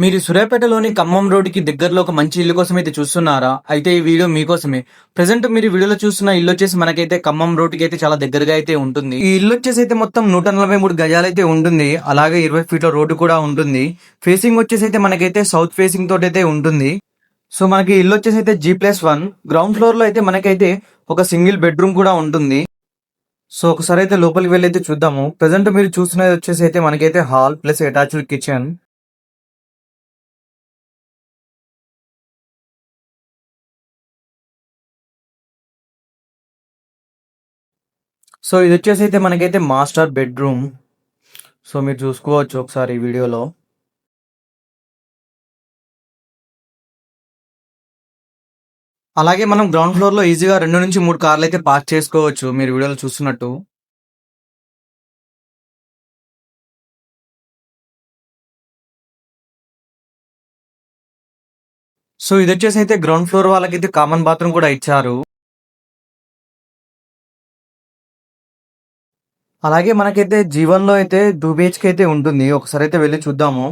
మీరు సూర్యాపేటలోని ఖమ్మం రోడ్డుకి దగ్గరలో ఒక మంచి ఇల్లు కోసం అయితే చూస్తున్నారా? అయితే ఈ వీడియో మీకోసమే. ప్రెజెంట్ మీరు వీడియోలో చూస్తున్న ఇల్లు వచ్చేసి మనకైతే ఖమ్మం రోడ్డుకి అయితే చాలా దగ్గరగా అయితే ఉంటుంది. ఈ ఇల్లు వచ్చేసి అయితే మొత్తం 143 గజాలైతే ఉంటుంది. అలాగే 20 ఫీట్ల రోడ్డు కూడా ఉంటుంది. ఫేసింగ్ వచ్చేసి అయితే మనకైతే సౌత్ ఫేసింగ్ తోటి అయితే ఉంటుంది. సో మనకి ఇల్లు వచ్చేసి అయితే G+1 గ్రౌండ్ ఫ్లోర్ లో అయితే మనకైతే ఒక సింగిల్ బెడ్రూమ్ కూడా ఉంటుంది. సో ఒకసారి అయితే లోపలికి వెళ్ళి అయితే చూద్దాము. ప్రెజెంట్ మీరు చూస్తున్నది వచ్చేసి అయితే మనకైతే hall plus attached kitchen. So ఇది వచ్చేసి అయితే మనకైతే మాస్టర్ బెడ్రూమ్. సో మీరు చూసుకోవచ్చు ఒకసారి ఈ వీడియోలో. అలాగే మనం గ్రౌండ్ ఫ్లోర్ లో ఈజీగా 2 నుంచి 3 కార్లు అయితే పార్క్ చేసుకోవచ్చు మీరు వీడియోలో చూస్తున్నట్టు. సో ఇది వచ్చేసి అయితే గ్రౌండ్ ఫ్లోర్ వాళ్ళకైతే కామన్ బాత్రూమ్ కూడా ఇచ్చారు. అలాగే మనకైతే జీవన్ లో అయితే 2 BHK అయితే ఉంటుంది. ఒకసారి అయితే వెళ్ళి చూద్దాము.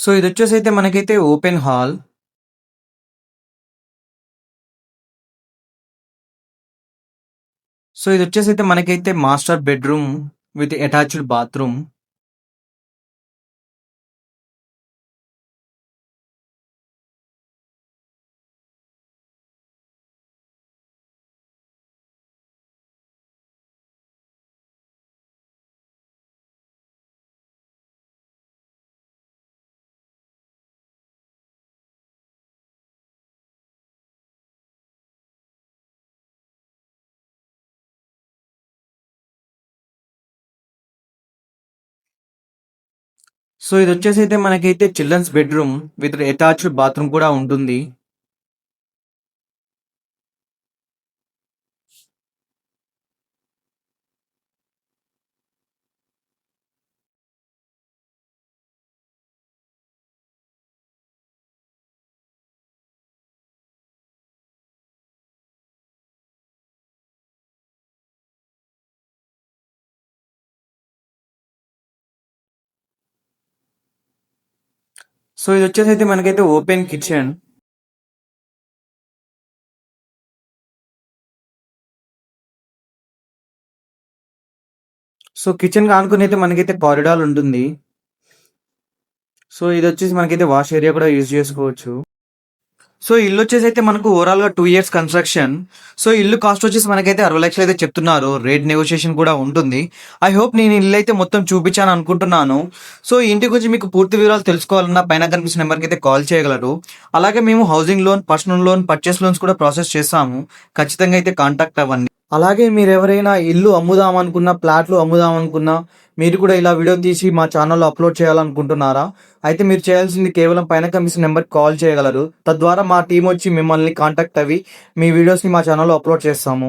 సో ఇది వచ్చేసి అయితే మనకైతే ఓపెన్ హాల్. సో ఇది వచ్చేసి అయితే మనకైతే master bedroom with attached bathroom. So ఇది వచ్చేసి అయితే మనకైతే children's bedroom with attached bathroom కూడా ఉంటుంది. సో ఇది వచ్చేసి అయితే మనకైతే ఓపెన్ కిచెన్. సో కిచెన్ ఆనుకుని అయితే మనకైతే కారిడార్ ఉంటుంది. సో ఇది వచ్చేసి మనకైతే వాష్ ఏరియా కూడా యూజ్ చేసుకోవచ్చు. సో ఇల్లు వచ్చేసి అయితే మనకు ఓవరాల్ గా 2 years కన్స్ట్రక్షన్. సో ఇల్లు కాస్ట్ వచ్చేసి మనకైతే 60 లక్షలు అయితే చెప్తున్నారు. రేట్ నెగోషియేషన్ కూడా ఉంటుంది. ఐ హోప్ నేను ఇల్లు అయితే మొత్తం చూపించాను అనుకుంటున్నాను. సో ఈ ఇంటి గురించి మీకు పూర్తి వివరాలు తెలుసుకోవాలన్నా పైన కనిపిస్తున్న నెంబర్కి అయితే కాల్ చేయగలరు. అలాగే మేము housing loan, personal loan, purchase loans కూడా ప్రాసెస్ చేస్తాము. ఖచ్చితంగా అయితే కాంటాక్ట్ అవ్వండి. అలాగే మీరు ఎవరైనా ఇల్లు అమ్ముదాం అనుకున్నా, ప్లాట్లు అమ్ముదాం అనుకున్నా, మీరు కూడా ఇలా వీడియో తీసి మా ఛానల్లో అప్లోడ్ చేయాలనుకుంటున్నారా? అయితే మీరు చేయాల్సింది కేవలం పైన కనిపిస్తున్న నెంబర్కి కాల్ చేయగలరు. తద్వారా మా టీం వచ్చి మిమ్మల్ని కాంటాక్ట్ అవ్వి మీ వీడియోస్ని మా ఛానల్లో అప్లోడ్ చేస్తాము.